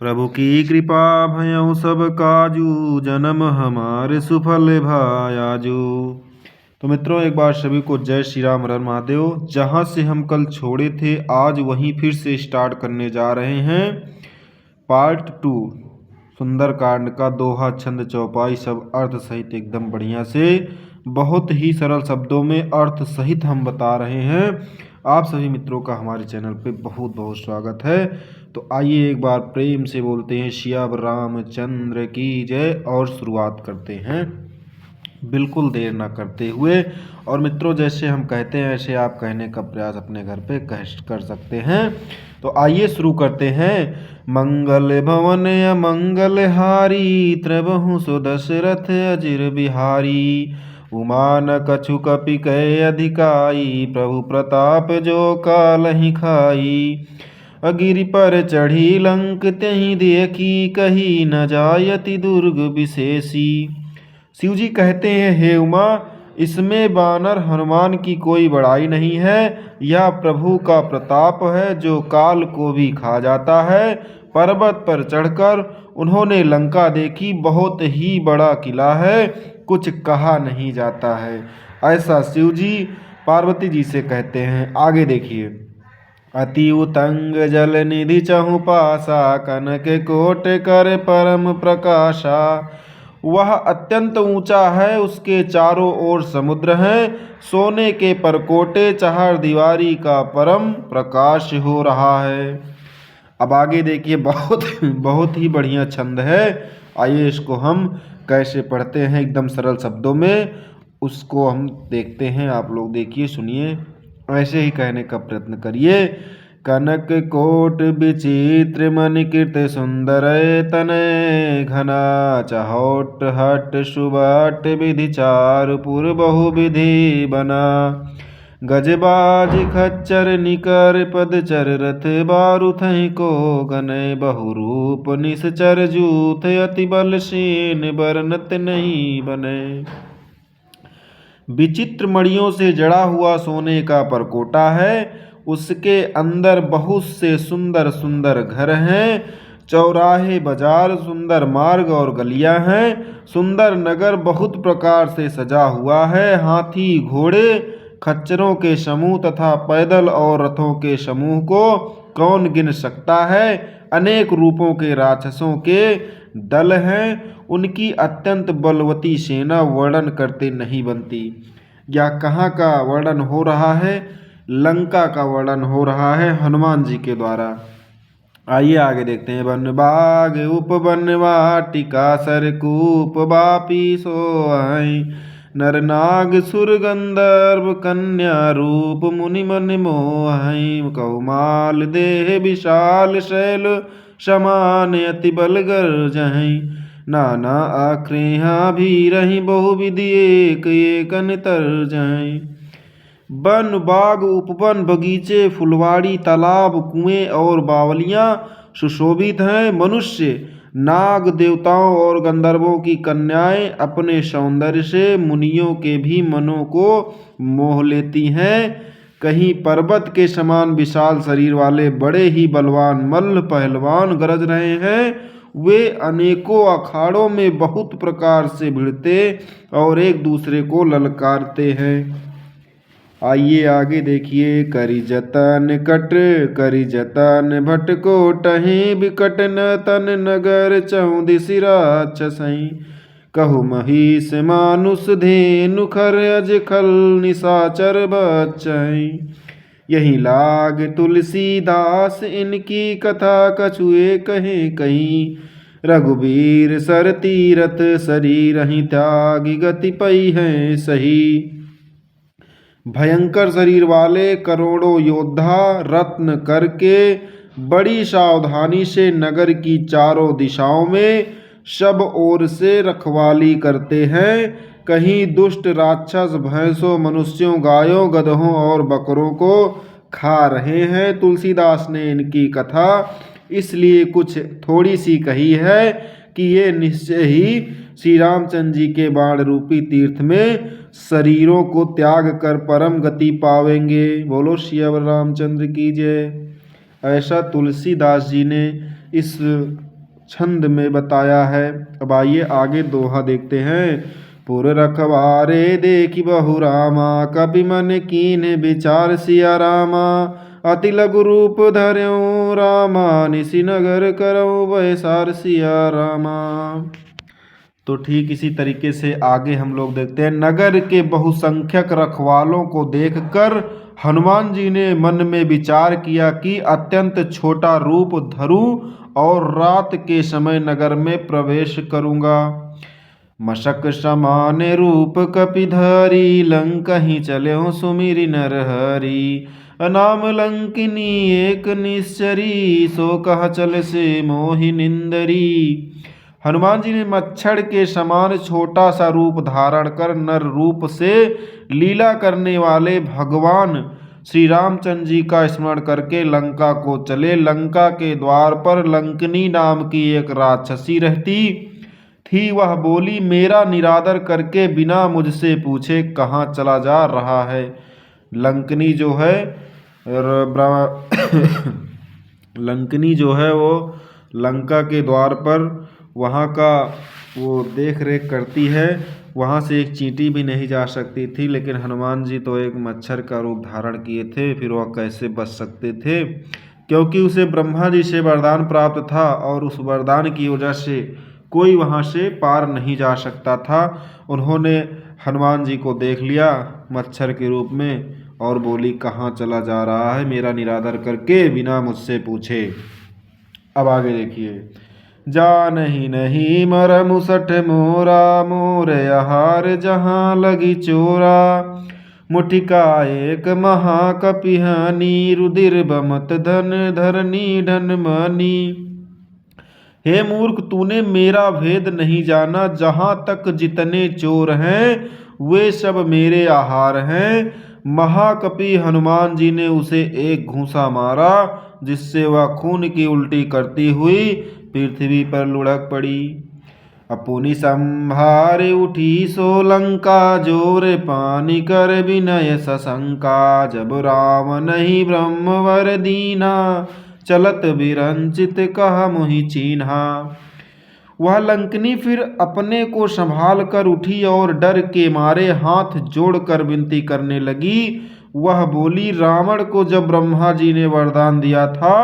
प्रभु की कृपा भयउ सब काजू, जन्म हमारे सुफल भायाजू। तो मित्रों, एक बार सभी को जय श्री राम, हर हर महादेव। जहाँ से हम कल छोड़े थे, आज वहीं फिर से स्टार्ट करने जा रहे हैं पार्ट 2 सुंदरकांड का। दोहा, छंद, चौपाई सब अर्थ सहित एकदम बढ़िया से, बहुत ही सरल शब्दों में अर्थ सहित हम बता रहे हैं। आप सभी मित्रों का हमारे चैनल पे बहुत बहुत स्वागत है। तो आइए एक बार प्रेम से बोलते हैं सियावर रामचंद्र की जय और शुरुआत करते हैं बिल्कुल देर ना करते हुए। और मित्रों, जैसे हम कहते हैं ऐसे आप कहने का प्रयास अपने घर पे कर सकते हैं। तो आइए शुरू करते हैं। मंगल भवन अमंगल हारी, त्रबहु सो दशरथ अजिर बिहारी। उमा न कछु कपि कह अधिकाई, प्रभु प्रताप जो कालहि खाई। अगिरि पर चढ़ी लंक त्यहि देखी, कही न जायति दुर्ग विशेषी। शिव जी कहते हैं, हे उमा, इसमें वानर हनुमान की कोई बड़ाई नहीं है। यह प्रभु का प्रताप है जो काल को भी खा जाता है। पर्वत पर चढ़कर उन्होंने लंका देखी, बहुत ही बड़ा किला है, कुछ कहा नहीं जाता है। ऐसा शिव जी पार्वती जी से कहते हैं। आगे देखिए। अति उतंग जल निधि चहु पासा, कनक कोट कर परम प्रकाशा। वह अत्यंत ऊंचा है, उसके चारों ओर समुद्र हैं, सोने के परकोटे चहार दीवारी का परम प्रकाश हो रहा है। अब आगे देखिए, बहुत ही बढ़िया छंद है। आइए इसको हम कैसे पढ़ते हैं एकदम सरल शब्दों में, उसको हम देखते हैं। आप लोग देखिए, सुनिए, ऐसे ही कहने का प्रयत्न करिए। कनक कोट विचित्र मणिकृत सुंदर तनय घना, चहोट हट सुबट विधि चारुपुर बहु विधि बना। गजबाज खच्चर निकर पदचर रथ, बारुथहि को गनय बहुरूप निश्चर जूथ, अति बल सेन बरनत नहीं बने। विचित्र मणियों से जड़ा हुआ सोने का परकोटा है, उसके अंदर बहुत से सुंदर सुंदर घर हैं, चौराहे, बाजार, सुंदर मार्ग और गलियां हैं। सुंदर नगर बहुत प्रकार से सजा हुआ है। हाथी, घोड़े, खच्चरों के समूह तथा पैदल और रथों के समूह को कौन गिन सकता है। अनेक रूपों के राक्षसों के दल हैं, उनकी अत्यंत बलवती सेना वर्णन करते नहीं बनती। या कहाँ का वर्णन हो रहा है? लंका का वर्णन हो रहा है हनुमान जी के द्वारा। आइए आगे देखते हैं। वन बाग उपवन वाटिका, सरकूप बापी सोहाई। नर नाग सुर गंधर्व कन्या रूप, मुनि मन मोहाई। कौमाल देह विशाल शैल, समान अति बल गर्जहि। नाना आकृहा भी रही, बहु विधि एक एक तरजहि। वन, बाग, उपवन, बगीचे, फुलवाड़ी, तालाब, कुएं और बावलियां सुशोभित हैं। मनुष्य, नाग, देवताओं और गंधर्वों की कन्याएं अपने सौंदर्य से मुनियों के भी मनों को मोह लेती हैं। कहीं पर्वत के समान विशाल शरीर वाले बड़े ही बलवान मल्ल पहलवान गरज रहे हैं। वे अनेकों अखाड़ों में बहुत प्रकार से भिड़ते और एक दूसरे को ललकारते हैं। आइए आगे देखिए। करि जतन भट को टहि, बिकट न तन नगर चहु दिसि राक्षसहि। कहु महिष मानुष धेनु, खर अज खल निशाचर बच्चहि। यही लाग तुलसीदास, इनकी कथा कछुए कहे कहीं। रघुबीर सर तीरथ, शरीर ही त्यागी, गति पई है सही। भयंकर शरीर वाले करोड़ों योद्धा रत्न करके बड़ी सावधानी से नगर की चारों दिशाओं में सब ओर से रखवाली करते हैं। कहीं दुष्ट राक्षस भैंसों, मनुष्यों, गायों, गधों और बकरों को खा रहे हैं। तुलसीदास ने इनकी कथा इसलिए कुछ थोड़ी सी कही है कि ये निश्चय ही श्री रामचंद्र जी के बाण रूपी तीर्थ में शरीरों को त्याग कर परम गति पावेंगे। बोलो सियावर रामचंद्र की जय। ऐसा तुलसीदास जी ने इस छंद में बताया है। अब आइए आगे दोहा देखते हैं। पुर रखवारे देखी बहु रामा, कपि मन कीन विचार सिया रामा। अति लघु रूप धर्यो रामा, निशि नगर करऊँ वैसार सिया रामा। तो ठीक इसी तरीके से आगे हम लोग देखते हैं। नगर के बहुसंख्यक रखवालों को देखकर हनुमान जी ने मन में विचार किया कि अत्यंत छोटा रूप धरूं और रात के समय नगर में प्रवेश करूंगा। मशक समान रूप कपिधरी, लंका ही चले हो सुमिरि नरहरि। अनाम लंकिनी एक निश्चरी, सो कह चल से मोहि निंदरी। हनुमान जी ने मच्छर के समान छोटा सा रूप धारण कर नर रूप से लीला करने वाले भगवान श्री रामचंद्र जी का स्मरण करके लंका को चले। लंका के द्वार पर लंकिनी नाम की एक राक्षसी रहती थी। वह बोली, मेरा निरादर करके बिना मुझसे पूछे कहाँ चला जा रहा है। लंकिनी जो है लंकिनी जो है वो लंका के द्वार पर वहाँ का वो देख रेख करती है। वहाँ से एक चींटी भी नहीं जा सकती थी। लेकिन हनुमान जी तो एक मच्छर का रूप धारण किए थे, फिर वह कैसे बच सकते थे? क्योंकि उसे ब्रह्मा जी से वरदान प्राप्त था और उस वरदान की वजह से कोई वहाँ से पार नहीं जा सकता था। उन्होंने हनुमान जी को देख लिया मच्छर के रूप में और बोली, कहाँ चला जा रहा है मेरा निरादर करके बिना मुझसे पूछे। अब आगे देखिए। जानहि नहीं मर मुसठ मोरा, मोर आहार जहाँ लगी चोरा। मुठिका एक महाकपिहानी, रुधिर बमत धन धरनी धन मानी। हे मूर्ख, तूने मेरा भेद नहीं जाना। जहाँ तक जितने चोर हैं वे सब मेरे आहार हैं। महाकपि हनुमान जी ने उसे एक घूंसा मारा, जिससे वह खून की उल्टी करती हुई पृथ्वी पर लुढ़क पड़ी। अपुनि संभारे उठी सो लंका, जोर पानी कर विनय सशंका। जब राम नहीं ब्रह्मवर दीना, चलत विरंचित कहा मोहि चीन्हा। वह लंकिनी फिर अपने को संभाल कर उठी और डर के मारे हाथ जोड़कर विनती करने लगी। वह बोली, रावण को जब ब्रह्मा जी ने वरदान दिया था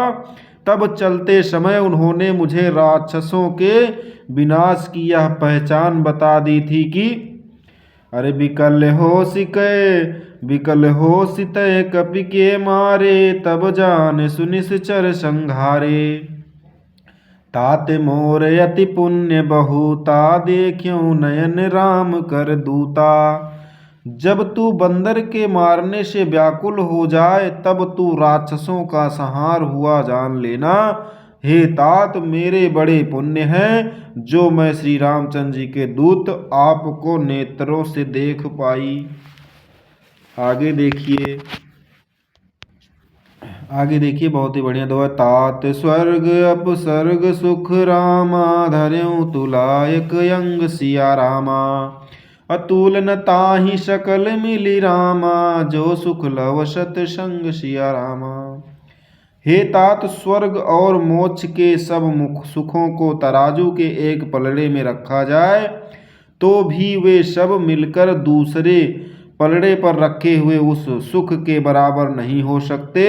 तब चलते समय उन्होंने मुझे राक्षसों के विनाश की यह पहचान बता दी थी कि अरे विकल हो सितय कपि के मारे, तब जान सुनिश्चर संघारे। तात मोर अति पुण्य बहुता, देखियो नयन राम कर दूता। जब तू बंदर के मारने से व्याकुल हो जाए तब तू राक्षसों का संहार हुआ जान लेना। हे तात, मेरे बड़े पुण्य हैं जो मैं श्री रामचंद्र जी के दूत आपको नेत्रों से देख पाई। आगे देखिए बहुत ही बढ़िया दो है। तात स्वर्ग अपसर्ग सुख रामा, धर्यो तुलायक अंग सिया रामा। अतुल न ताहि सकल मिली रामा, जो सुख लव सत संग सिया रामा। हे तात, स्वर्ग और मोक्ष के सब मुख सुखों को तराजू के एक पलड़े में रखा जाए तो भी वे सब मिलकर दूसरे पलड़े पर रखे हुए उस सुख के बराबर नहीं हो सकते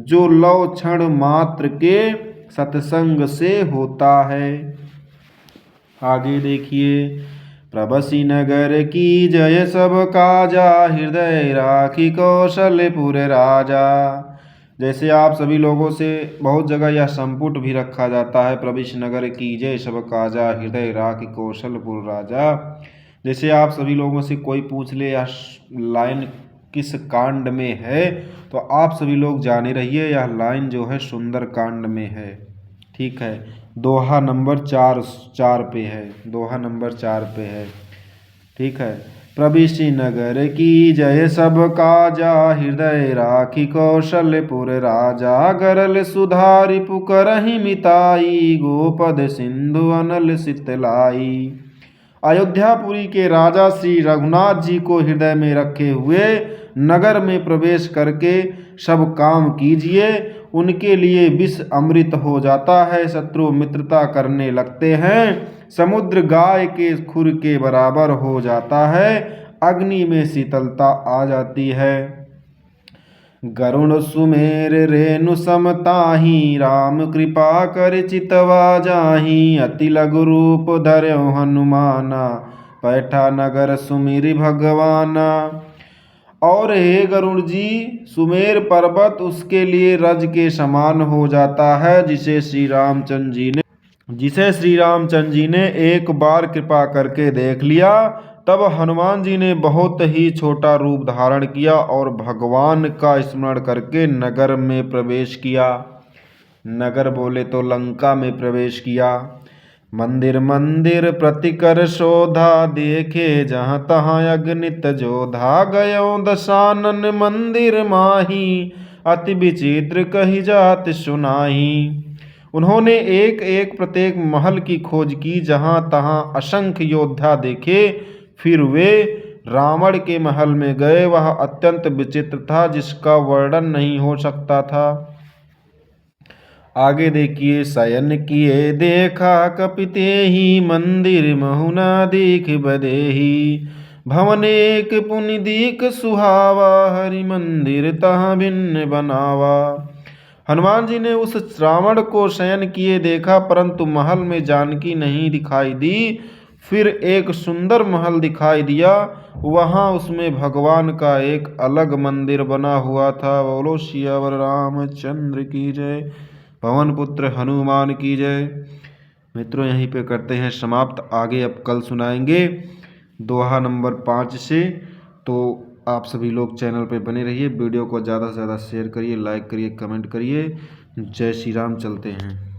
जो लव क्षण मात्र के सत्संग से होता है। आगे देखिए। प्रबसी नगर की जय सब काजा, हृदय राखी कौशलपुर राजा। जैसे आप सभी लोगों से बहुत जगह यह संपुट भी रखा जाता है, प्रविश नगर की जय सब काजा, हृदय राखी कौशलपुर राजा। जैसे आप सभी लोगों से कोई पूछ ले यह लाइन किस कांड में है तो आप सभी लोग जाने रहिए यह लाइन जो है सुंदर कांड में है। ठीक है, दोहा नंबर 4 पे है, दोहा नंबर 4 पे है। ठीक है। प्रविशि नगर की जय सब काजा, हृदय राखी कौशलपुर राजा। गरल सुधारि पुकरहि मिताई, गोपद सिंधु अनल सितलाई। अयोध्यापुरी के राजा श्री रघुनाथ जी को हृदय में रखे हुए नगर में प्रवेश करके सब काम कीजिए उनके लिए विष अमृत हो जाता है। शत्रु मित्रता करने लगते हैं, समुद्र गाय के खुर के बराबर हो जाता है, अग्नि में शीतलता आ जाती है। गरुण सुमेर रेणु समताही, राम कृपा कर चितवा जाही। अति लघु रूप धर्यो हनुमाना, पैठा नगर सुमिरि भगवाना। और हे गरुड़ जी, सुमेर पर्वत उसके लिए रज के समान हो जाता है, जिसे श्री रामचंद्र जी ने एक बार कृपा करके देख लिया। तब हनुमान जी ने बहुत ही छोटा रूप धारण किया और भगवान का स्मरण करके नगर में प्रवेश किया। नगर बोले तो लंका में प्रवेश किया। मंदिर मंदिर प्रतिकर शोधा, देखे जहाँ तहाँ अगणित जोधा। गयो दशानन मंदिर माही, अति विचित्र कही जात सुनाही। उन्होंने एक एक प्रत्येक महल की खोज की, जहाँ तहाँ असंख्य योद्धा देखे। फिर वे रावण के महल में गए। वह अत्यंत विचित्र था, जिसका वर्णन नहीं हो सकता था। आगे देखिए, शयन किए देखा कपिते ही, मंदिर महुना दीख बदेही। भवन एक पुनि दीख सुहावा, हरि मंदिर तहाँ भिन्न बनावा। हनुमान जी ने उस रावण को शयन किए देखा, परंतु महल में जानकी नहीं दिखाई दी। फिर एक सुंदर महल दिखाई दिया, वहां उसमें भगवान का एक अलग मंदिर बना हुआ था। बोलो सियावर रामचंद्र की जय, पवन पुत्र हनुमान की जय। मित्रों, यहीं पे करते हैं समाप्त। आगे अब कल सुनाएंगे दोहा नंबर 5 से। तो आप सभी लोग चैनल पे बने रहिए, वीडियो को ज़्यादा से ज़्यादा शेयर करिए, लाइक करिए, कमेंट करिए। जय श्री राम। चलते हैं।